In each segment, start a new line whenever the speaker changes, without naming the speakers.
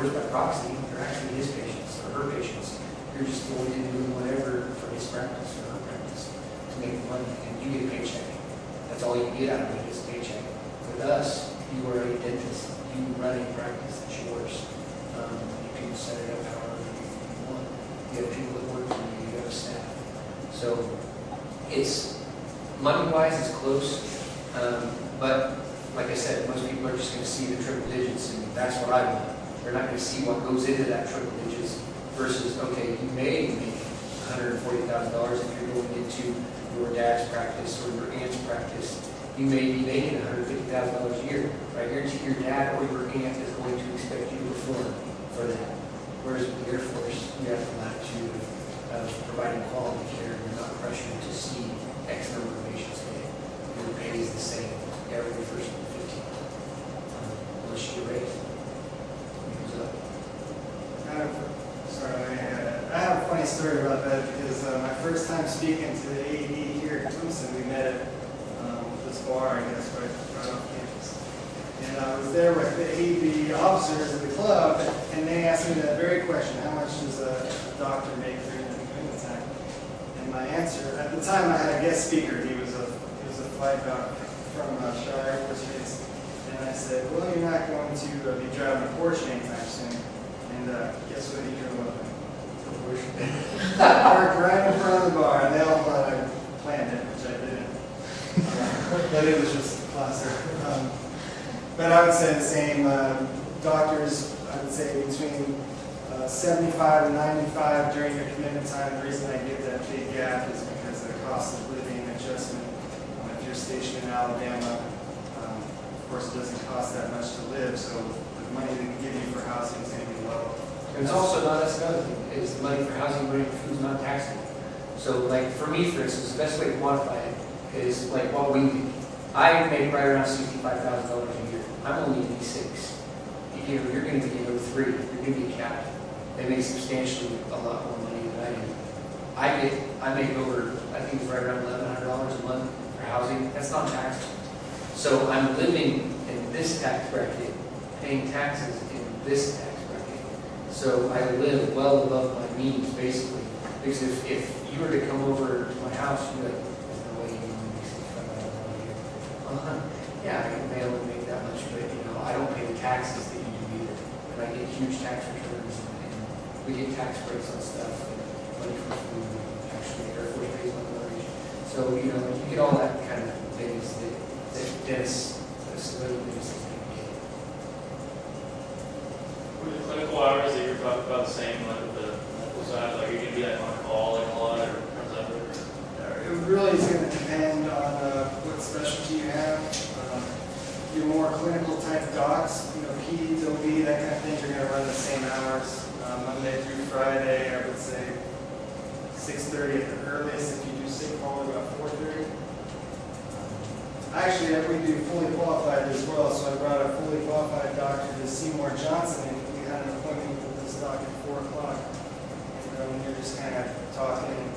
yours by proxy. They're actually his patients or her patients. You're just going in doing whatever for his practice or her practice to make money, and you get a paycheck. That's all you get out of it is a paycheck. With us, you are a dentist. You run a practice. It's yours. You can set it up however you want. You have people that work for you. You have a staff. So it's money-wise, it's close. But like I said, most people are just going to see the triple digits, and that's what I want. They're not going to see what goes into that triple digits versus, okay, you may make $140,000 if you're going into your dad's practice or your aunt's practice. You may be making $150,000 a year. I guarantee your dad or your aunt is going to expect you to perform for that. Whereas with the Air Force, you have the latitude of providing quality care. You're not pressured to see X number of patients a day. Your pay is the same every first 15. Unless you raise it goes up.
I have a funny story about that because my first time speaking to the AED here at Clemson, we met at this bar, I guess, right off campus. And I was there with the AED officers of the club, and they asked me that very question: how much does a doctor make during the commitment time? And my answer, at the time I had a guest speaker. He was a flight doctor from Shaw Air Force Base. And I said, well, you're not going to be driving a Porsche anytime soon. And guess what he drove up in? Parked right in front of the bar, and they all thought I planned it, which I didn't. But it was just classic. But I would say the same. Doctors, I would say between 75 and 95 during your commitment time. The reason I give that big gap is because of the cost of living adjustment. If you're stationed in Alabama, of course, it doesn't cost that much to live, so the money they can give you for housing is going to be low.
And it's also not that's another thing. It's the money for housing, money for food is not taxable. So, like for me, for instance, the best way to quantify it is like what we make. I make right around $65,000 a year. I'm only 86. You're going to be over 3. You're going to be capped. They make substantially a lot more money than I do. I make over, I think it's right around $1,100 a month for housing. That's not taxable. So I'm living in this tax bracket, paying taxes in this tax bracket. So I live well above my means, basically. Because if you were to come over to my house, you'd be like, there's no way you can make $65,000 a year. Yeah, I may only make that much, but I don't pay the taxes that you do either. And I get huge tax returns, and we get tax breaks on stuff, and money for food, actually, Air Force pays on mortgage. So, you get all that kind of things that dentists, civilian dentists can get.
Were the clinical hours that you're talking about the same, like the medical side? Like, are you going to be on call like a lot, or comes out there?
It really is going to depend on what specialty you have. Your more clinical type docs, peds, OB, that kind of thing, you're going to run the same hours. Monday through Friday, I would say 6:30 at the earliest. If you do sick, probably about 4:30. Actually, we do fully qualified as well, so I brought a fully qualified doctor to Seymour Johnson, and we had an appointment with this doc at 4 o'clock. And when you're just kind of talking,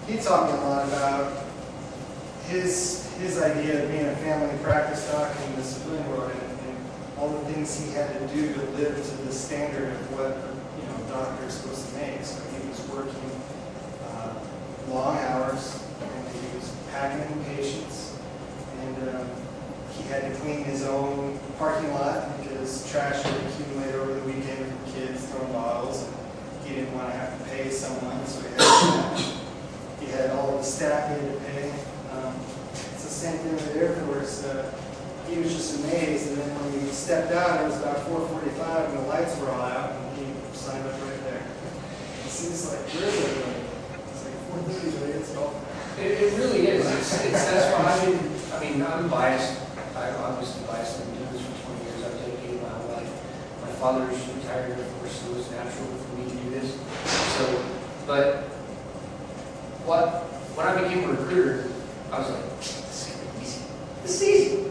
he taught me a lot about his idea of being a family practice doc in the civilian world, and all the things he had to do to live to the standard of what a doctor is supposed to make. So he was working long hours, and he was packing in patients, and he had to clean his own parking lot because trash would accumulate over the weekend from kids throwing bottles, and he didn't want to have to pay someone, so he had all of the staff he had to pay. It's the same thing with the Air Force. He was just amazed, and then when he stepped out, it was about 4:45, and the lights were all out, and he signed up right there. It seems like really, it's like 4:30, it's all.
It really is. That's why I'm biased. I'm obviously biased. I've been doing this for 20 years. I've dedicated my whole life. My father's retired Air Force, so it was natural for me to do this. But when I became a recruiter, I was like, this is going to be easy. This is easy.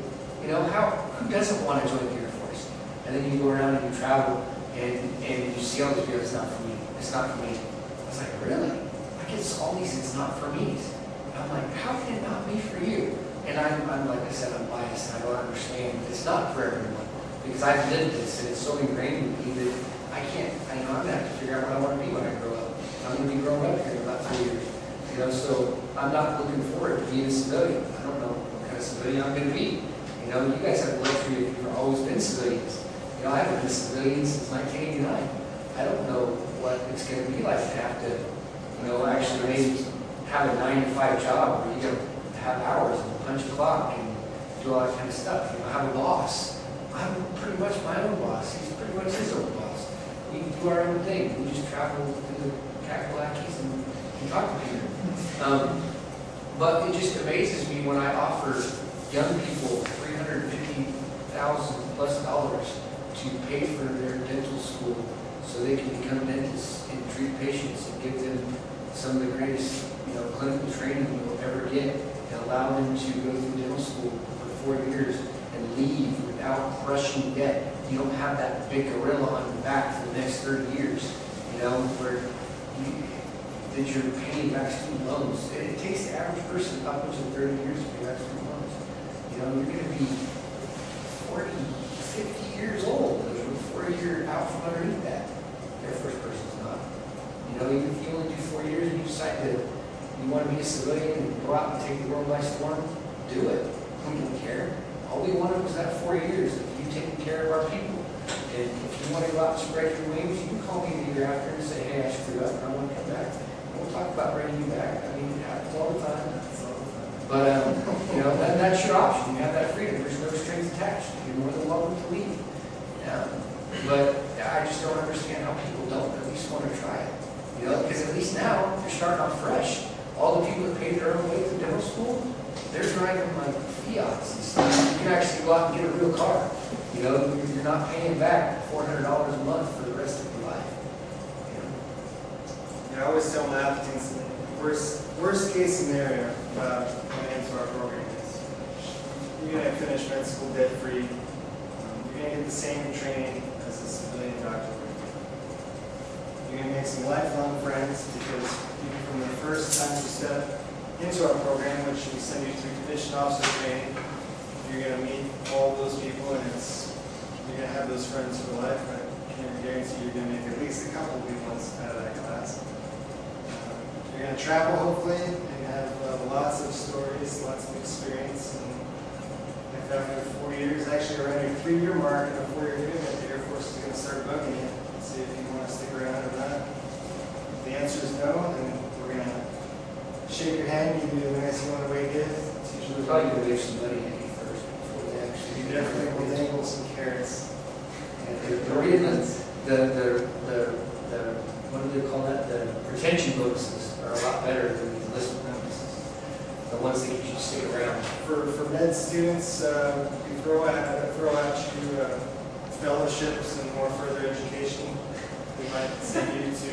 Who doesn't want to join the Air Force? And then you go around and you travel, and you see all these people, it's not for me. It's not for me. I was like, really? I get all these, it's not for me. And I'm like, how can it not be for you? And I'm like I said, I'm biased, and I don't understand. It's not for everyone. Because I've lived this, and it's so ingrained in me that I'm going to be. You know, you guys have the luxury of you've always been civilians. You know, I haven't been a civilian since 1989. I don't know what it's going to be like to have to, you know, actually maybe have a 9-to-5 job where you got to have hours and punch a clock and do all that kind of stuff. You know, have a boss. I'm pretty much my own boss. He's pretty much his own boss. We do our own thing. We just travel to the Kakalakis and talk to people. But it just amazes me when I offer young people $350,000+ to pay for their dental school so they can become dentists and treat patients and give them some of the greatest, you know, clinical training you'll ever get, and allow them to go through dental school for 4 years and leave without crushing debt. You don't have that big gorilla on your back for the next 30 years, you know, where that you're paying back student loans. It takes the average person upwards of 30 years to pay back student loans. You know, you're going to be 40, 50 years old before you're out from underneath that. The Air Force person's not. You know, even if you only do 4 years and you decide that you want to be a civilian and go out and take the world by storm, do it. We don't care. All we wanted was that 4 years of you taking care of our people. And if you want to go out and spread your wings, you can call me the year after and say, hey, I screwed up and I want to come back. And we'll talk about bringing you back. I mean, it happens all the time. But, you know, that's your option. You have that freedom. There's no strings attached. You're more than welcome to leave. But I just don't understand how people don't at least want to try it. You know, because at least now you're starting off fresh. All the people that paid their own way through dental school, they're driving like Fiats and stuff. You can actually go out and get a real car. You know, you're not paying back $400 a month for the rest of your life. You know?
Yeah, I always tell my applicants, worst case scenario going into our program is you're going to finish med school debt free. You're going to get the same training as a civilian doctor. You're going to make some lifelong friends because even from the first time you step into our program, which we send you through commissioned officer training, you're going to meet all those people, and you're going to have those friends for life. I can guarantee you're going to make at least a couple good ones out of that class. You're going to travel, hopefully, and have lots of stories, lots of experience. And if after 4 years, actually around your 3-year mark and a 4-year commitment, the Air Force is going to start bugging you and see if you want to stick around or not. If the answer is no, then we're going to shake your hand, give you a nice one away gift. It's usually
Probably going to leave some money in you first before they actually.
you definitely will dangle some carrots.
And they're reading the what do they call that? The retention bonuses are a lot better than the enlistment bonuses. The ones that you should stay around.
For med students, we throw at you fellowships and more further education. We might send you to,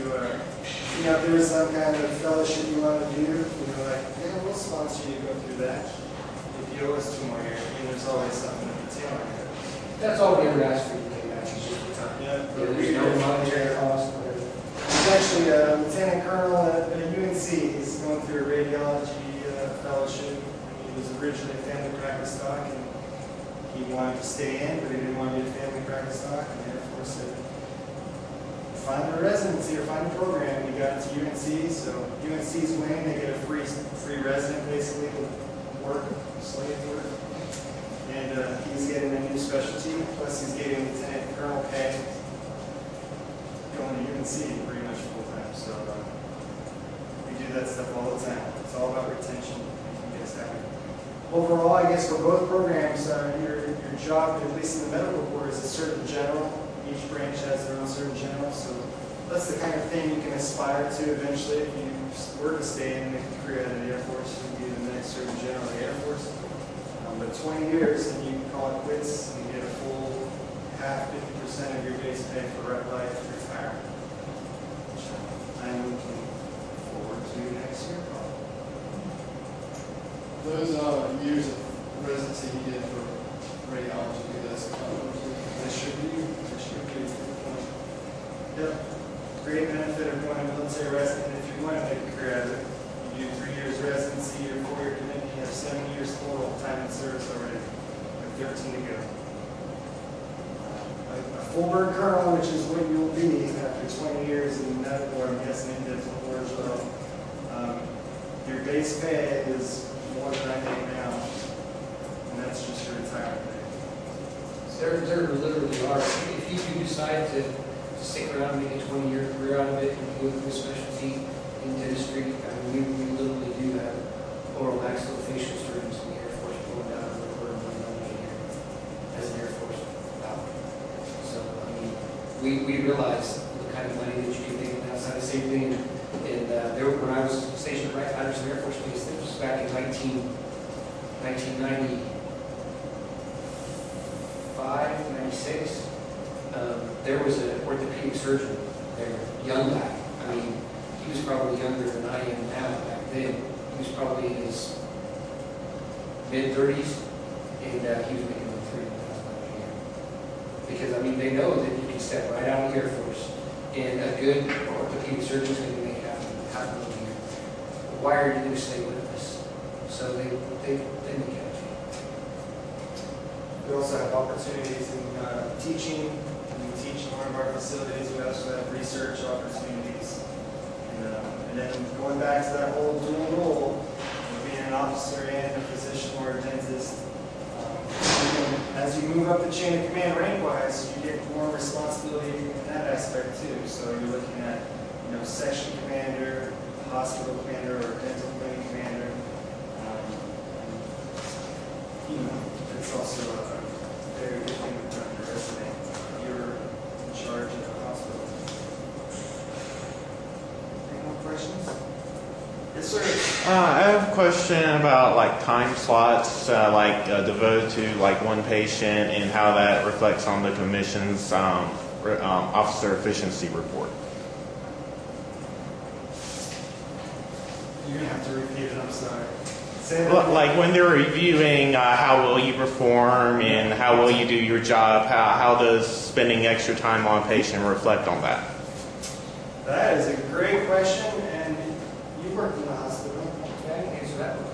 you know, if there was some kind of fellowship you want to do, you know, like, yeah, we'll sponsor you to go through that. If you owe us 2 more years, I mean, there's always something at the tail end.
That's all we ever ask for you to pay back, is just the time.
Yeah,
There's no monetary cost, whatever.
He's actually a lieutenant colonel at UNC. He's going through a radiology fellowship. He was originally a family practice doc, and he wanted to stay in, but he didn't want to be a family practice doc. And the Air Force said, find a residency or find a program. He got to UNC, so UNC's winning. They get a free resident, basically, to work, slave work. And he's getting a new specialty, plus he's getting lieutenant colonel pay. Going to UNC pretty much full time. So we do that stuff all the time. It's all about retention. Making guys happy. Overall, I guess for both programs, your job, at least in the medical corps, is a surgeon general. Each branch has their own surgeon general, so that's the kind of thing you can aspire to eventually. If you were to stay in the career of the Air Force, you'd be the next surgeon general of the Air Force. But 20 years, and you can call it quits, and you get a full half, 50% of your base pay for rep life retirement, which I'm looking forward to next year, probably.
Those years of residency you did for radiology, that's
This should be a good point. Yep. Great benefit of going to military resident. If you want to make a career out of it, you do 3 years residency, your 4-year commitment, you have 7 years total time in service already, with 13 to go. A full-bird colonel, which is what you'll be after 20 years in medical, or I'm guessing in dental corps as well. Your base pay is more than I make now, and that's just your retirement pay.
There literally are. If you do decide to stick around and make a 20-year career out of it and go through a specialty in dentistry, I mean, we literally do have oral maxillofacial surgeons in the Air Force going down to $250,000 a year as an Air Force doctor. So, I mean, we realize the kind of money that you can make outside the same thing. And when I was stationed at Wright-Patterson Air Force Base, this was back in 1995, 96, there was an orthopedic surgeon there, young guy. I mean, he was probably younger than I am now. Back then, he was probably in his mid-30s, and he was making like $300,000 a year. Because, I mean, they know that you can step right out of the Air Force, and a good orthopedic surgeon is going to make half a million a year. Why are you going to stay with us? So they make it.
We also have opportunities in teaching. We teach in one of our facilities. We also have research opportunities. And then going back to that whole dual role, being an officer and a physician or a dentist, as you move up the chain of command rank-wise, you get more responsibility in that aspect too. So you're looking at, section commander, hospital commander, or dental clinic commander. It's also a very good thing to put on your resume. You're in charge of the hospital. Any more questions? Yes, sir.
I have a question about like time slots, devoted to like one patient and how that reflects on the commission's officer efficiency report.
You're gonna have to repeat it. I'm sorry.
Like when they're reviewing how will you perform and how will you do your job, how does spending extra time on a patient reflect on that?
That is a great question, and you work in the hospital.
Yeah, I can answer that one.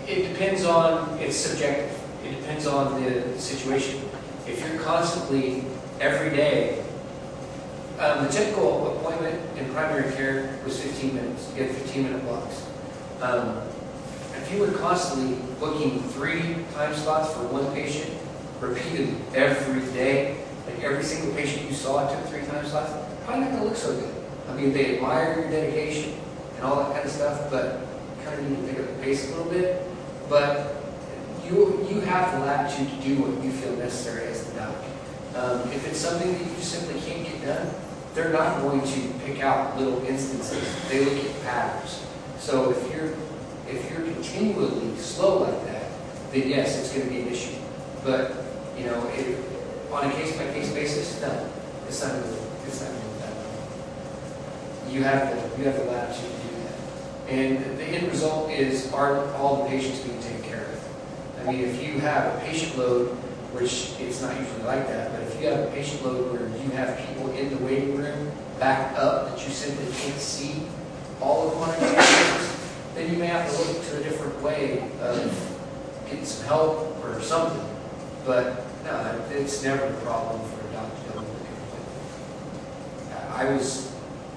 It depends on, it's subjective. It depends on the situation. If you're constantly, every day, the typical appointment in primary care was 15 minutes. You had 15-minute blocks. If you were constantly booking 3 time slots for one patient, repeatedly every day, like every single patient you saw took 3 time slots, probably not going to look so good. I mean, they admire your dedication and all that kind of stuff, but you kind of need to pick up the pace a little bit. But you have the latitude to do what you feel necessary as the doc. If it's something that you simply can't get done, they're not going to pick out little instances. They look at patterns. So if you're continually slow like that, then yes, it's going to be an issue. But on a case-by-case basis, no, it's not going to look that way. You have the latitude to do that. And the end result is, are all the patients being taken care of? I mean, if you have a patient load, which it's not usually like that, but if you have a patient load where you have people in the waiting room back up that you simply can't see all of them on a daily basis, then you may have to look to a different way of getting some help or something. But no, it's never a problem for a doctor to double book an appointment.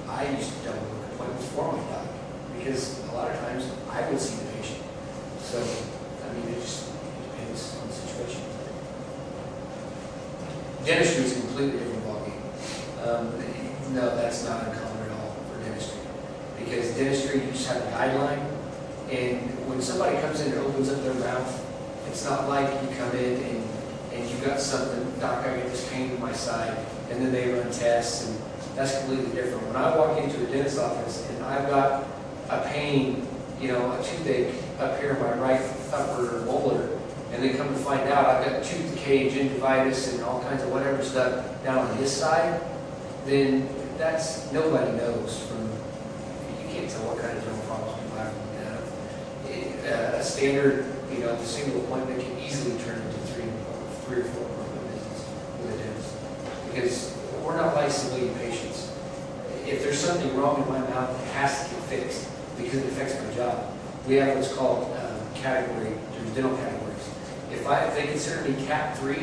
I used to double book appointments for my doctor because a lot of times I would see the patient. So, I mean, it depends on the situation. Dentistry is a completely different ballgame. No, that's not uncommon at all for dentistry. Because dentistry, you just have a guideline, and when somebody comes in and opens up their mouth, it's not like you come in and you got something, doc, I get this pain in my side, and then they run tests, and that's completely different. When I walk into a dentist's office and I've got a pain, a toothache up here in my right upper molar, and then come to find out I've got tooth decay, gingivitis, and all kinds of whatever stuff down on this side, then that's, nobody knows from, you can't tell what kind of dental problems people have. A standard, the single appointment can easily turn into 3 or 4 appointment visits with a dentist. Because we're not licensed million patients. If there's something wrong in my mouth, it has to get fixed because it affects my job. We have what's called there's dental categories. If they consider me Cat 3,